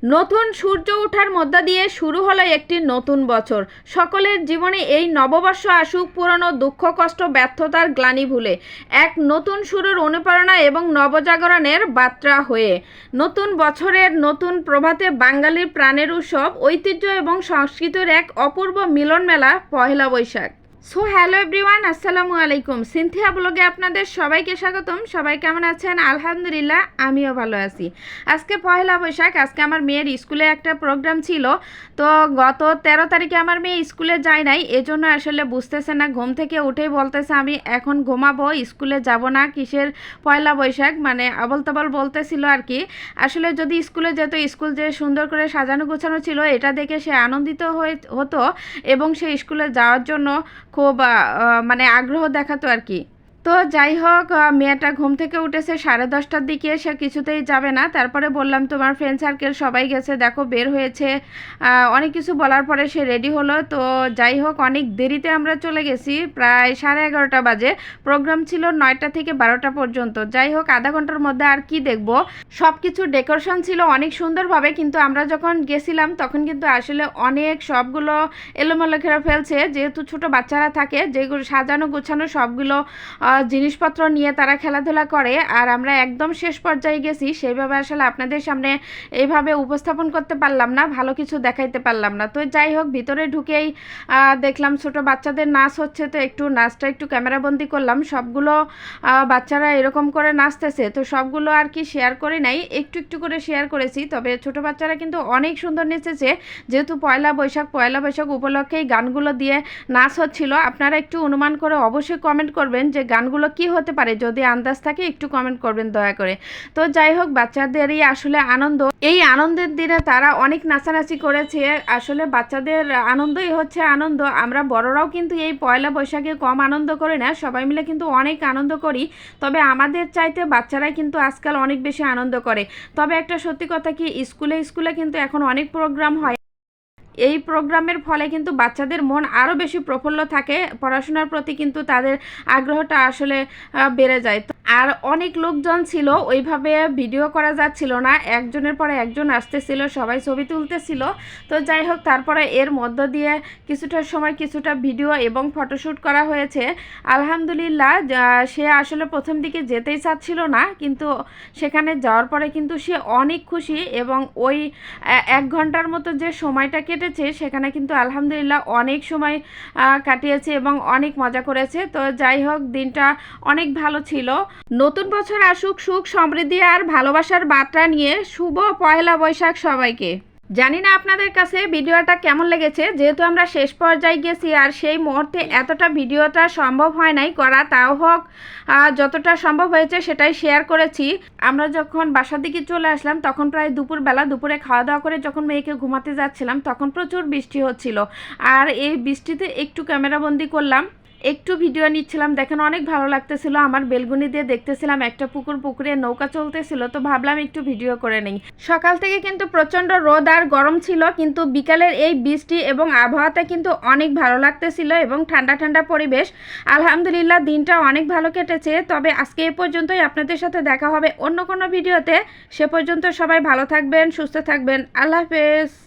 নতুন সূর্য ওঠার মধ্য দিয়ে শুরু হলো একটি নতুন বছর। সকলের জীবনে এই নববর্ষ আসুক পুরনো দুঃখ কষ্ট ব্যর্থতার গ্লানি ভুলে এক নতুন শুরুর অনুপ্রেরণা এবং নবজাগরণের বার্তা হয়ে। নতুন বছরের নতুন প্রভাতে বাঙালির প্রাণের উৎসব, ঐতিহ্য এবং সংস্কৃতির এক অপূর্ব মিলন মেলা Pohela Boishakh. So hello everyone, আসসালামু আলাইকুম। সিনথিয়া ব্লগে আপনাদের সবাইকে স্বাগতম। সবাই কেমন আছেন? আলহামদুলিল্লাহ, আমিও ভালো আছি। আজকে পহেলা বৈশাখ, আজকে আমার মেয়ের স্কুলে একটা প্রোগ্রাম ছিল। তো গত 13 তারিখে আমার মেয়ে স্কুলে যায় নাই, এজন্য আসলে বুঝতেছে না, ঘুম থেকে উঠেই বলতেছে আমি এখন ঘুমাবো, স্কুলে যাব না। কিসের পয়লা বৈশাখ মানে আবল তাবল বলতেছিল আর কি। আসলে যদি স্কুলে যেত, স্কুল যে সুন্দর করে সাজানো গোছানো ছিল এটা দেখে সে আনন্দিত হতো এবং সে স্কুলে যাওয়ার জন্য খুব মানে আগ্রহ দেখাতো আর কি। তো যাই হোক, মেয়েটা ঘুম থেকে উঠেছে 10:30টার দিকে, সে কিছুতেই যাবে না। তারপরে বললাম তোমার ফ্রেন্ড সার্কেল সবাই গেছে, দেখো বের হয়েছে। অনেক কিছু বলার পরে সে রেডি হলো। তো যাই হোক, অনেক দেরিতে আমরা চলে গেছি, প্রায় 11:30 বাজে। প্রোগ্রাম ছিল 9টা থেকে 12টা পর্যন্ত। যাই হোক, আধা ঘন্টার মধ্যে আর কি দেখব, সব কিছু ডেকোরেশন ছিল অনেক সুন্দরভাবে, কিন্তু আমরা যখন গেছিলাম তখন কিন্তু আসলে অনেক সবগুলো এলোমেলো করে ফেলছে, যেহেতু ছোট বাচ্চারা থাকে, যেগুলো সাজানো গোছানো সবগুলো জিনিসপত্র নিয়ে তারা খেলাধুলা করে। আর আমরা একদম শেষ পর্যায়ে গেছি, সেইভাবে আসলে আপনাদের সামনে এইভাবে উপস্থাপন করতে পারলাম না, ভালো কিছু দেখাইতে পারলাম না। তো যাই হোক, ভিতরে ঢুকেই দেখলাম ছোট বাচ্চাদের নাচ হচ্ছে, তো একটু নাচটা একটু ক্যামেরাবন্দি করলাম। সবগুলো বাচ্চারা এরকম করে নাচতেছে, তো সবগুলো আর কি শেয়ার করে নাই, একটু একটু করে শেয়ার করেছি। তবে ছোট বাচ্চারা কিন্তু অনেক সুন্দর নেচেছে, যেহেতু পয়লা বৈশাখ উপলক্ষেই গানগুলো দিয়ে নাচ হচ্ছিল। আপনারা একটু অনুমান করে অবশ্যই কমেন্ট করবেন যে গানগুলো কি হতে পারে, যদি আন্দাজ থাকে একটু কমেন্ট করবেন দয়া করে। তো যাই হোক, বাচ্চাদেরই আসলে আনন্দ, এই আনন্দের দিনে তারা অনেক নাচানাচি করেছে। আসলে বাচ্চাদের আনন্দই হচ্ছে আনন্দ। আমরা বড়রাও কিন্তু এই পয়লা বৈশাখে কম আনন্দ করি না, সবাই মিলে কিন্তু অনেক আনন্দ করি। তবে আমাদের চাইতে বাচ্চারাই কিন্তু আজকাল অনেক বেশি আনন্দ করে। তবে একটা সত্যি কথা কি, স্কুলে কিন্তু এখন অনেক প্রোগ্রাম হয়। এই প্রোগ্রামের ফলে কিন্তু বাচ্চাদের মন আরও বেশি প্রফুল্ল থাকে, পড়াশোনার প্রতি কিন্তু তাদের আগ্রহটা আসলে বেড়ে যায়। আর অনেক লোকজন ছিল, ওইভাবে ভিডিও করা যাচ্ছিল না, একজনের পরে একজন আসতেছিল, সবাই ছবি তুলতেছিল। তো যাই হোক, তারপরে এর মধ্য দিয়ে কিছুটা সময় কিছুটা ভিডিও এবং ফটোশ্যুট করা হয়েছে। আলহামদুলিল্লাহ, সে আসলে প্রথম দিকে যেতেই চাচ্ছিল না, কিন্তু সেখানে যাওয়ার পরে কিন্তু সে অনেক খুশি এবং ওই 1 ঘন্টার মতো যে সময়টা কেটেছে সেখানে কিন্তু আলহামদুলিল্লাহ অনেক সময় কাটিয়েছে এবং অনেক মজা করেছে। তো যাই হোক, দিনটা অনেক ভালো ছিল। নতুন বছর আসুক সুখ সমৃদ্ধি আর ভালোবাসার বার্তা নিয়ে। শুভ পয়লা বৈশাখ সবাইকে। জানি না আপনাদের কাছে ভিডিওটা কেমন লেগেছে, যেহেতু আমরা শেষ পর্যায়ে গেছি আর সেই মুহূর্তে এতটা ভিডিওটা সম্ভব হয় নাই করা, তাও হোক যতটা সম্ভব হয়েছে সেটাই শেয়ার করেছি। আমরা যখন বাসার দিকে চলে আসলাম তখন প্রায় দুপুরবেলা, দুপুরে খাওয়া দাওয়া করে যখন মেয়েকে ঘুমাতে যাচ্ছিলাম তখন প্রচুর বৃষ্টি হচ্ছিল। আর এই বৃষ্টিতে একটু ক্যামেরাবন্দি করলাম, একটু ভিডিও নিচ্ছিলাম। দেখেন অনেক ভালো লাগতেছিল, আমার বেলগুনি দিয়ে দেখতেছিলাম একটা পুকুরে নৌকা চলতেছিল, তো ভাবলাম একটু ভিডিও করে নেই। সকাল থেকে কিন্তু প্রচণ্ড রোদ আর গরম ছিল, কিন্তু বিকালের এই বৃষ্টি এবং আবহাওয়াটা কিন্তু অনেক ভালো লাগতেছিল এবং ঠান্ডা ঠান্ডা পরিবেশ। আলহামদুলিল্লাহ, দিনটা অনেক ভালো কেটেছে। তবে আজকে এ পর্যন্তই, আপনাদের সাথে দেখা হবে অন্য কোনো ভিডিওতে। সে পর্যন্ত সবাই ভালো থাকবেন, সুস্থ থাকবেন। আল্লাহ হাফেজ।